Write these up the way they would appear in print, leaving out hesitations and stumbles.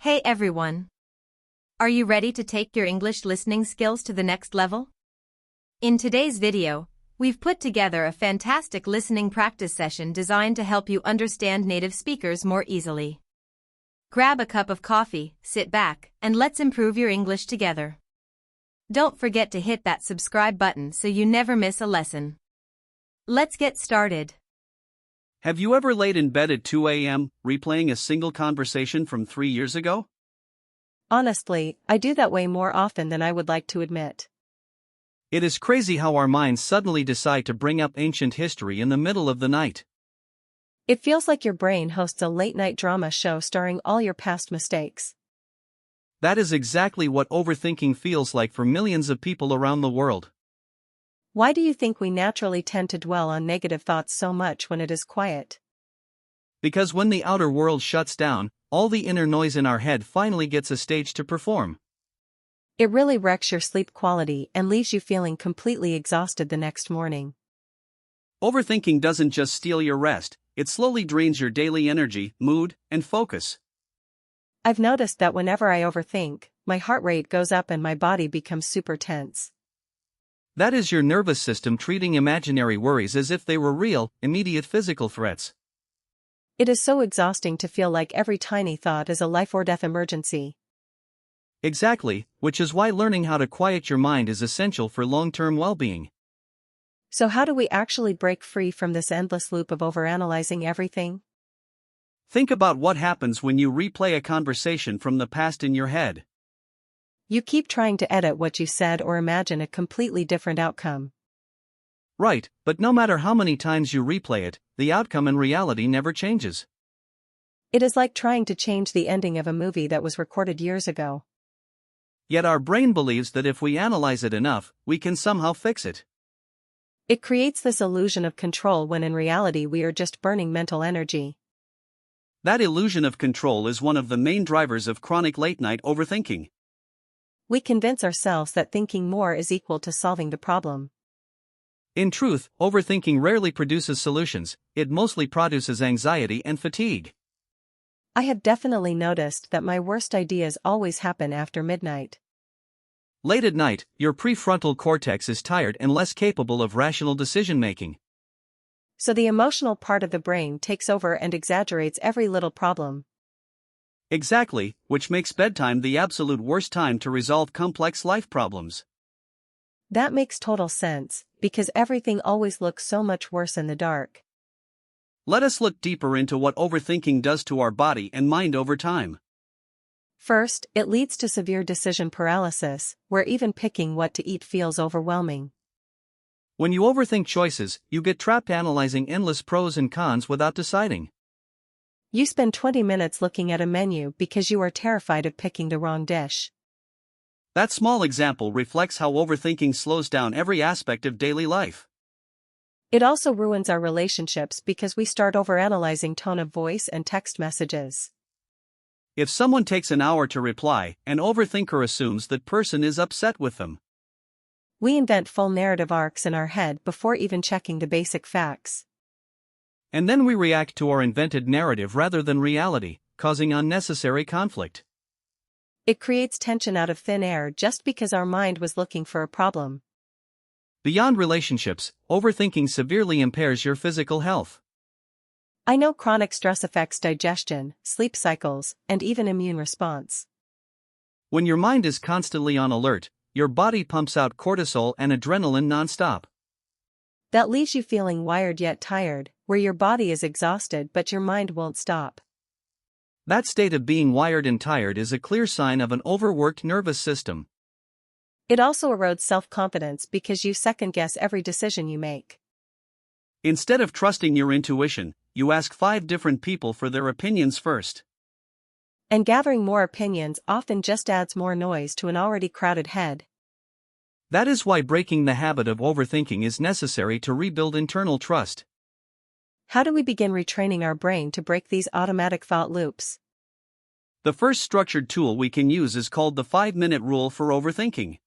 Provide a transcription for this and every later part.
Hey everyone! Are you ready to take your English listening skills to the next level? In today's video, we've put together a fantastic listening practice session designed to help you understand native speakers more easily. Grab a cup of coffee, sit back, and let's improve your English together. Don't forget to hit that subscribe button so you never miss a lesson. Let's get started. Have you ever laid in bed at 2 a.m., replaying a single conversation from 3 years ago? Honestly, I do that way more often than I would like to admit. It is crazy how our minds suddenly decide to bring up ancient history in the middle of the night. It feels like your brain hosts a late-night drama show starring all your past mistakes. That is exactly what overthinking feels like for millions of people around the world. Why do you think we naturally tend to dwell on negative thoughts so much when it is quiet? Because when the outer world shuts down, all the inner noise in our head finally gets a stage to perform. It really wrecks your sleep quality and leaves you feeling completely exhausted the next morning. Overthinking doesn't just steal your rest, it slowly drains your daily energy, mood, and focus. I've noticed that whenever I overthink, my heart rate goes up and my body becomes super tense. That is your nervous system treating imaginary worries as if they were real, immediate physical threats. It is so exhausting to feel like every tiny thought is a life-or-death emergency. Exactly, which is why learning how to quiet your mind is essential for long-term well-being. So how do we actually break free from this endless loop of overanalyzing everything? Think about what happens when you replay a conversation from the past in your head. You keep trying to edit what you said or imagine a completely different outcome. Right, but no matter how many times you replay it, the outcome in reality never changes. It is like trying to change the ending of a movie that was recorded years ago. Yet our brain believes that if we analyze it enough, we can somehow fix it. It creates this illusion of control when in reality we are just burning mental energy. That illusion of control is one of the main drivers of chronic late-night overthinking. We convince ourselves that thinking more is equal to solving the problem. In truth, overthinking rarely produces solutions, it mostly produces anxiety and fatigue. I have definitely noticed that my worst ideas always happen after midnight. Late at night, your prefrontal cortex is tired and less capable of rational decision-making. So the emotional part of the brain takes over and exaggerates every little problem. Exactly, which makes bedtime the absolute worst time to resolve complex life problems. That makes total sense, because everything always looks so much worse in the dark. Let us look deeper into what overthinking does to our body and mind over time. First, it leads to severe decision paralysis, where even picking what to eat feels overwhelming. When you overthink choices, you get trapped analyzing endless pros and cons without deciding. You spend 20 minutes looking at a menu because you are terrified of picking the wrong dish. That small example reflects how overthinking slows down every aspect of daily life. It also ruins our relationships because we start overanalyzing tone of voice and text messages. If someone takes an hour to reply, an overthinker assumes that person is upset with them. We invent full narrative arcs in our head before even checking the basic facts. And then we react to our invented narrative rather than reality, causing unnecessary conflict. It creates tension out of thin air just because our mind was looking for a problem. Beyond relationships, overthinking severely impairs your physical health. I know chronic stress affects digestion, sleep cycles, and even immune response. When your mind is constantly on alert, your body pumps out cortisol and adrenaline nonstop. That leaves you feeling wired yet tired, where your body is exhausted but your mind won't stop. That state of being wired and tired is a clear sign of an overworked nervous system. It also erodes self-confidence because you second-guess every decision you make. Instead of trusting your intuition, you ask 5 different people for their opinions first. And gathering more opinions often just adds more noise to an already crowded head. That is why breaking the habit of overthinking is necessary to rebuild internal trust. How do we begin retraining our brain to break these automatic thought loops? The first structured tool we can use is called the 5-minute rule for overthinking.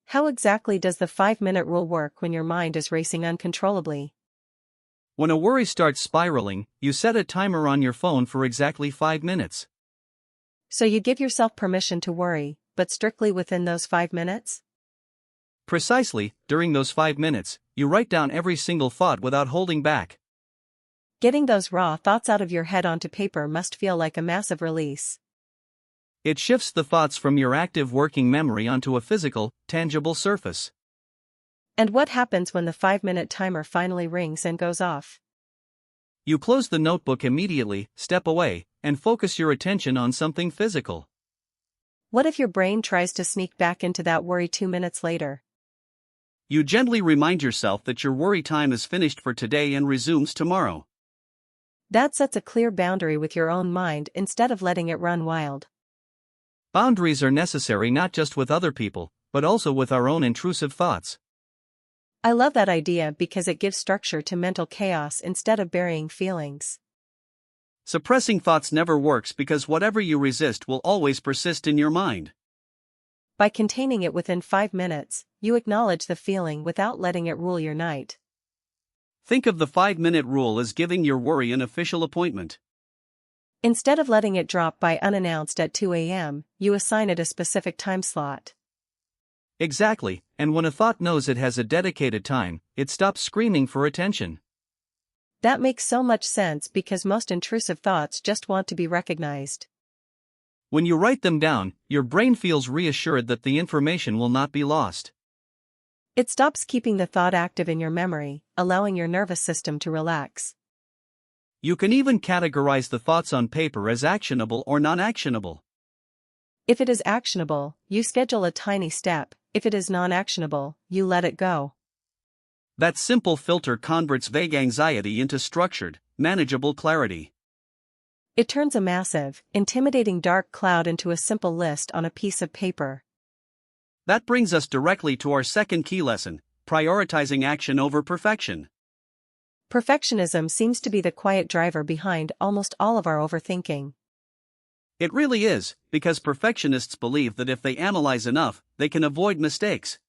How exactly does the 5-minute rule work when your mind is racing uncontrollably? When a worry starts spiraling, you set a timer on your phone for exactly 5 minutes. So you give yourself permission to worry, but strictly within those 5 minutes? Precisely, during those 5 minutes, you write down every single thought without holding back. Getting those raw thoughts out of your head onto paper must feel like a massive release. It shifts the thoughts from your active working memory onto a physical, tangible surface. And what happens when the 5-minute timer finally rings and goes off? You close the notebook immediately, step away, and focus your attention on something physical. What if your brain tries to sneak back into that worry 2 minutes later? You gently remind yourself that your worry time is finished for today and resumes tomorrow. That sets a clear boundary with your own mind instead of letting it run wild. Boundaries are necessary not just with other people, but also with our own intrusive thoughts. I love that idea because it gives structure to mental chaos instead of burying feelings. Suppressing thoughts never works because whatever you resist will always persist in your mind. By containing it within 5 minutes, you acknowledge the feeling without letting it rule your night. Think of the 5-minute rule as giving your worry an official appointment. Instead of letting it drop by unannounced at 2 a.m., you assign it a specific time slot. Exactly, and when a thought knows it has a dedicated time, it stops screaming for attention. That makes so much sense because most intrusive thoughts just want to be recognized. When you write them down, your brain feels reassured that the information will not be lost. It stops keeping the thought active in your memory, allowing your nervous system to relax. You can even categorize the thoughts on paper as actionable or non-actionable. If it is actionable, you schedule a tiny step. If it is non-actionable, you let it go. That simple filter converts vague anxiety into structured, manageable clarity. It turns a massive, intimidating dark cloud into a simple list on a piece of paper. That brings us directly to our second key lesson: prioritizing action over perfection. Perfectionism seems to be the quiet driver behind almost all of our overthinking. It really is, because perfectionists believe that if they analyze enough, they can avoid mistakes.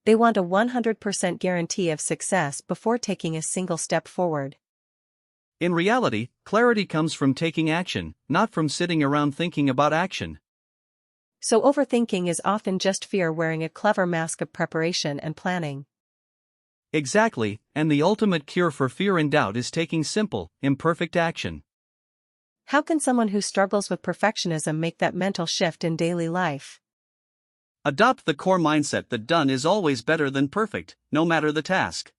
They want a 100% guarantee of success before taking a single step forward. In reality, clarity comes from taking action, not from sitting around thinking about action. So overthinking is often just fear wearing a clever mask of preparation and planning. Exactly, and the ultimate cure for fear and doubt is taking simple, imperfect action. How can someone who struggles with perfectionism make that mental shift in daily life? Adopt the core mindset that done is always better than perfect, no matter the task.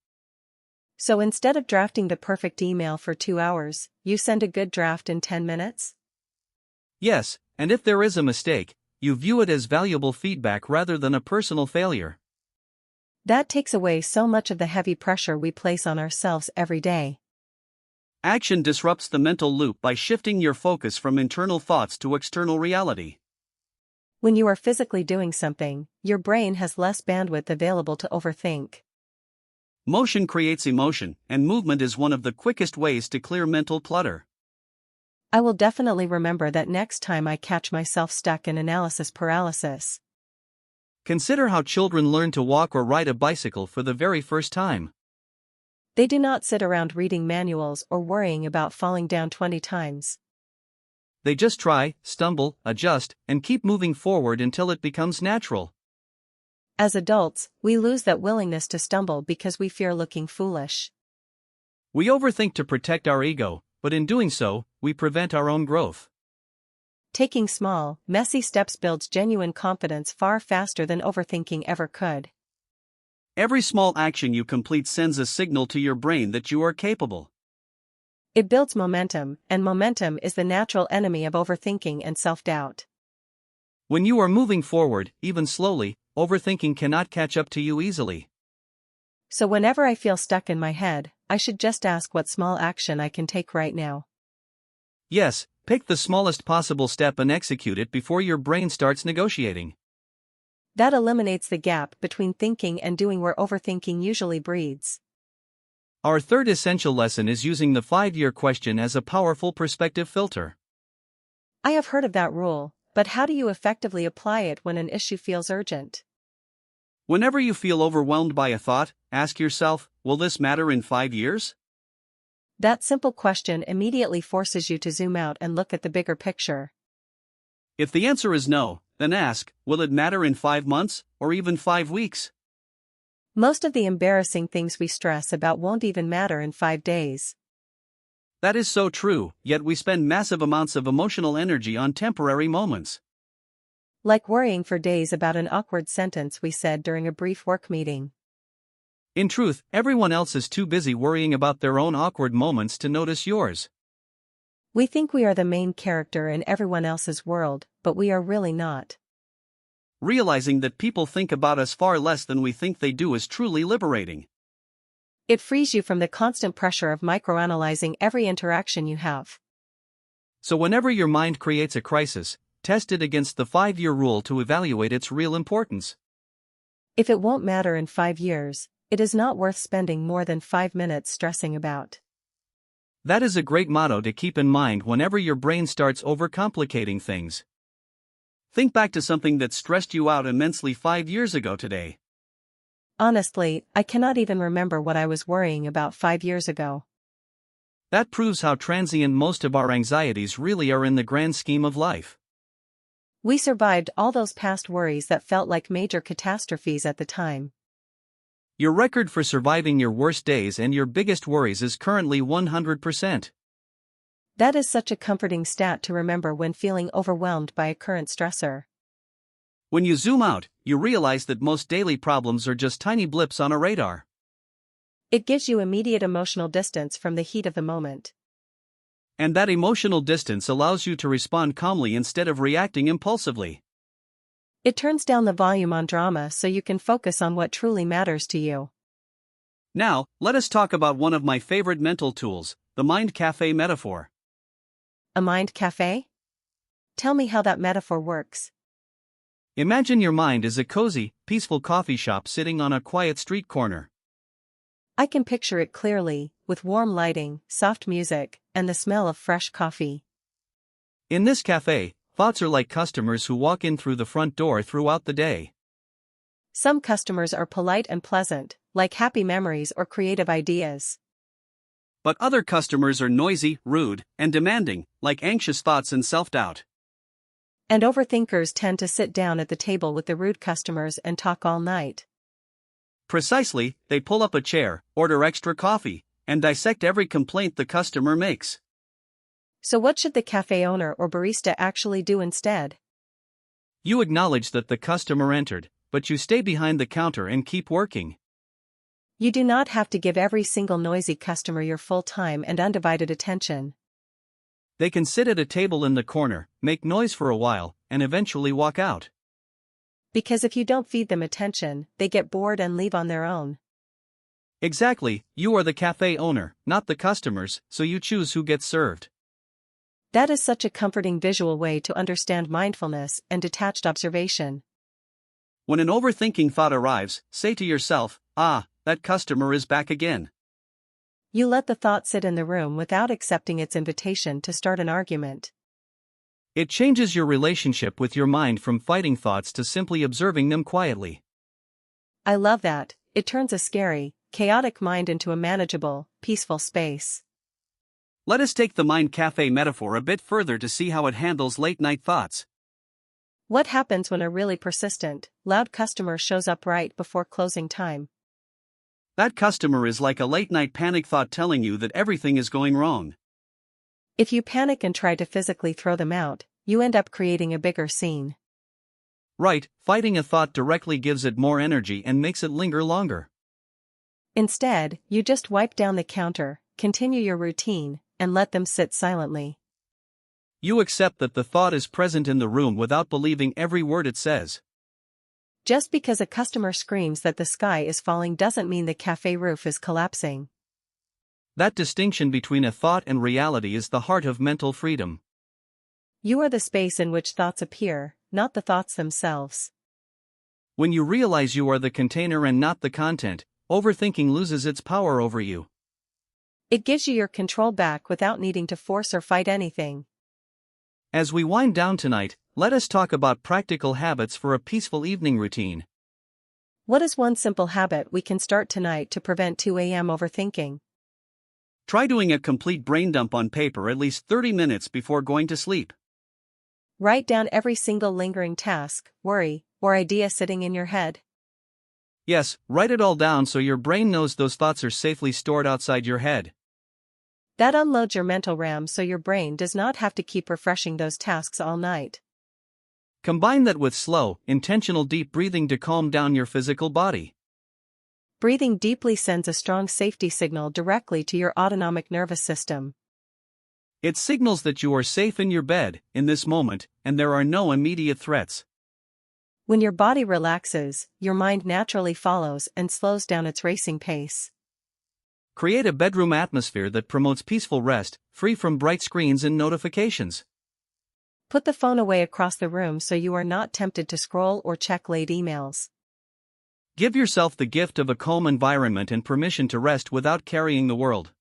So instead of drafting the perfect email for 2 hours, you send a good draft in 10 minutes? Yes, and if there is a mistake, you view it as valuable feedback rather than a personal failure. That takes away so much of the heavy pressure we place on ourselves every day. Action disrupts the mental loop by shifting your focus from internal thoughts to external reality. When you are physically doing something, your brain has less bandwidth available to overthink. Motion creates emotion, and movement is one of the quickest ways to clear mental clutter. I will definitely remember that next time I catch myself stuck in analysis paralysis. Consider how children learn to walk or ride a bicycle for the very first time. They do not sit around reading manuals or worrying about falling down 20 times. They just try, stumble, adjust, and keep moving forward until it becomes natural. As adults, we lose that willingness to stumble because we fear looking foolish. We overthink to protect our ego, but in doing so, we prevent our own growth. Taking small, messy steps builds genuine confidence far faster than overthinking ever could. Every small action you complete sends a signal to your brain that you are capable. It builds momentum, and momentum is the natural enemy of overthinking and self-doubt. When you are moving forward, even slowly, overthinking cannot catch up to you easily. So whenever I feel stuck in my head, I should just ask what small action I can take right now. Yes, pick the smallest possible step and execute it before your brain starts negotiating. That eliminates the gap between thinking and doing where overthinking usually breeds. Our third essential lesson is using the 5-year question as a powerful perspective filter. I have heard of that rule, but how do you effectively apply it when an issue feels urgent? Whenever you feel overwhelmed by a thought, ask yourself, will this matter in 5 years? That simple question immediately forces you to zoom out and look at the bigger picture. If the answer is no, then ask, will it matter in 5 months, or even 5 weeks? Most of the embarrassing things we stress about won't even matter in 5 days. That is so true, yet we spend massive amounts of emotional energy on temporary moments. Like worrying for days about an awkward sentence we said during a brief work meeting. In truth, everyone else is too busy worrying about their own awkward moments to notice yours. We think we are the main character in everyone else's world, but we are really not. Realizing that people think about us far less than we think they do is truly liberating. It frees you from the constant pressure of microanalyzing every interaction you have. So whenever your mind creates a crisis, test it against the 5-year rule to evaluate its real importance. If it won't matter in 5 years, it is not worth spending more than 5 minutes stressing about. That is a great motto to keep in mind whenever your brain starts overcomplicating things. Think back to something that stressed you out immensely 5 years ago today. Honestly, I cannot even remember what I was worrying about 5 years ago. That proves how transient most of our anxieties really are in the grand scheme of life. We survived all those past worries that felt like major catastrophes at the time. Your record for surviving your worst days and your biggest worries is currently 100%. That is such a comforting stat to remember when feeling overwhelmed by a current stressor. When you zoom out, you realize that most daily problems are just tiny blips on a radar. It gives you immediate emotional distance from the heat of the moment. And that emotional distance allows you to respond calmly instead of reacting impulsively. It turns down the volume on drama so you can focus on what truly matters to you. Now, let us talk about one of my favorite mental tools, the Mind Café Metaphor. A mind cafe? Tell me how that metaphor works. Imagine your mind is a cozy, peaceful coffee shop sitting on a quiet street corner. I can picture it clearly, with warm lighting, soft music, and the smell of fresh coffee. In this cafe, thoughts are like customers who walk in through the front door throughout the day. Some customers are polite and pleasant, like happy memories or creative ideas. But other customers are noisy, rude, and demanding, like anxious thoughts and self-doubt. And overthinkers tend to sit down at the table with the rude customers and talk all night. Precisely, they pull up a chair, order extra coffee, and dissect every complaint the customer makes. So what should the cafe owner or barista actually do instead? You acknowledge that the customer entered, but you stay behind the counter and keep working. You do not have to give every single noisy customer your full time and undivided attention. They can sit at a table in the corner, make noise for a while, and eventually walk out. Because if you don't feed them attention, they get bored and leave on their own. Exactly, you are the cafe owner, not the customers, so you choose who gets served. That is such a comforting visual way to understand mindfulness and detached observation. When an overthinking thought arrives, say to yourself, that customer is back again. You let the thought sit in the room without accepting its invitation to start an argument. It changes your relationship with your mind from fighting thoughts to simply observing them quietly. I love that. It turns a scary, chaotic mind into a manageable, peaceful space. Let us take the Mind Café metaphor a bit further to see how it handles late-night thoughts. What happens when a really persistent, loud customer shows up right before closing time? That customer is like a late-night panic thought telling you that everything is going wrong. If you panic and try to physically throw them out, you end up creating a bigger scene. Right, fighting a thought directly gives it more energy and makes it linger longer. Instead, you just wipe down the counter, continue your routine, and let them sit silently. You accept that the thought is present in the room without believing every word it says. Just because a customer screams that the sky is falling doesn't mean the cafe roof is collapsing. That distinction between a thought and reality is the heart of mental freedom. You are the space in which thoughts appear, not the thoughts themselves. When you realize you are the container and not the content, overthinking loses its power over you. It gives you your control back without needing to force or fight anything. As we wind down tonight, let us talk about practical habits for a peaceful evening routine. What is one simple habit we can start tonight to prevent 2 a.m. overthinking? Try doing a complete brain dump on paper at least 30 minutes before going to sleep. Write down every single lingering task, worry, or idea sitting in your head. Yes, write it all down so your brain knows those thoughts are safely stored outside your head. That unloads your mental RAM so your brain does not have to keep refreshing those tasks all night. Combine that with slow, intentional deep breathing to calm down your physical body. Breathing deeply sends a strong safety signal directly to your autonomic nervous system. It signals that you are safe in your bed, in this moment, and there are no immediate threats. When your body relaxes, your mind naturally follows and slows down its racing pace. Create a bedroom atmosphere that promotes peaceful rest, free from bright screens and notifications. Put the phone away across the room so you are not tempted to scroll or check late emails. Give yourself the gift of a calm environment and permission to rest without carrying the world.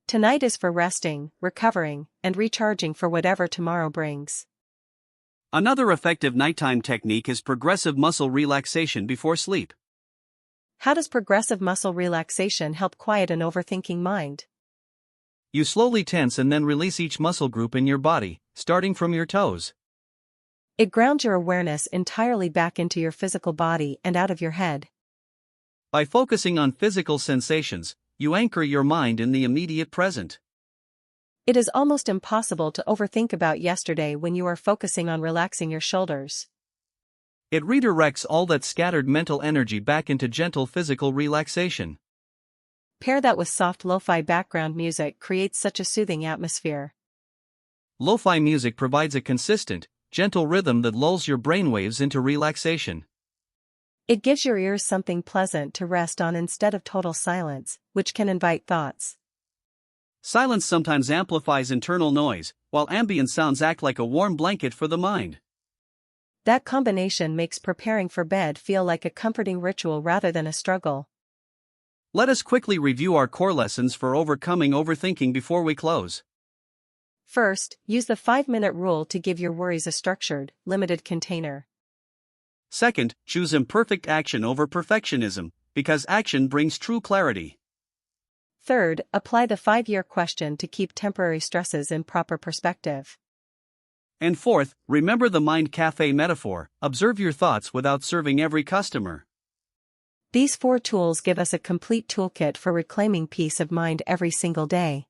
Tonight is for resting, recovering, and recharging for whatever tomorrow brings. Another effective nighttime technique is progressive muscle relaxation before sleep. How does progressive muscle relaxation help quiet an overthinking mind? You slowly tense and then release each muscle group in your body, starting from your toes. It grounds your awareness entirely back into your physical body and out of your head. By focusing on physical sensations, you anchor your mind in the immediate present. It is almost impossible to overthink about yesterday when you are focusing on relaxing your shoulders. It redirects all that scattered mental energy back into gentle physical relaxation. Pair that with soft lo-fi background music creates such a soothing atmosphere. Lo-fi music provides a consistent, gentle rhythm that lulls your brainwaves into relaxation. It gives your ears something pleasant to rest on instead of total silence, which can invite thoughts. Silence sometimes amplifies internal noise, while ambient sounds act like a warm blanket for the mind. That combination makes preparing for bed feel like a comforting ritual rather than a struggle. Let us quickly review our core lessons for overcoming overthinking before we close. First, use the 5-minute rule to give your worries a structured, limited container. Second, choose imperfect action over perfectionism, because action brings true clarity. Third, apply the 5-year question to keep temporary stresses in proper perspective. And fourth, remember the Mind Café Metaphor, observe your thoughts without serving every customer. These 4 tools give us a complete toolkit for reclaiming peace of mind every single day.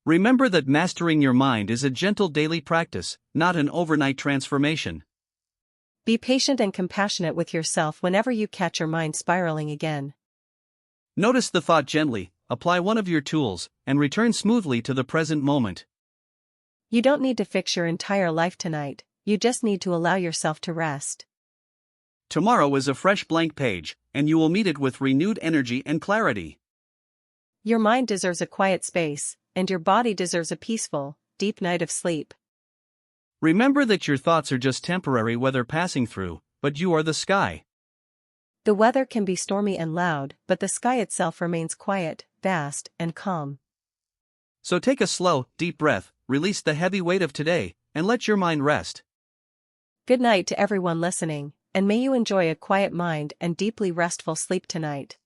Remember that mastering your mind is a gentle daily practice, not an overnight transformation. Be patient and compassionate with yourself whenever you catch your mind spiraling again. Notice the thought gently, apply one of your tools, and return smoothly to the present moment. You don't need to fix your entire life tonight, you just need to allow yourself to rest. Tomorrow is a fresh blank page, and you will meet it with renewed energy and clarity. Your mind deserves a quiet space, and your body deserves a peaceful, deep night of sleep. Remember that your thoughts are just temporary weather passing through, but you are the sky. The weather can be stormy and loud, but the sky itself remains quiet, vast, and calm. So take a slow, deep breath, release the heavy weight of today, and let your mind rest. Good night to everyone listening, and may you enjoy a quiet mind and deeply restful sleep tonight.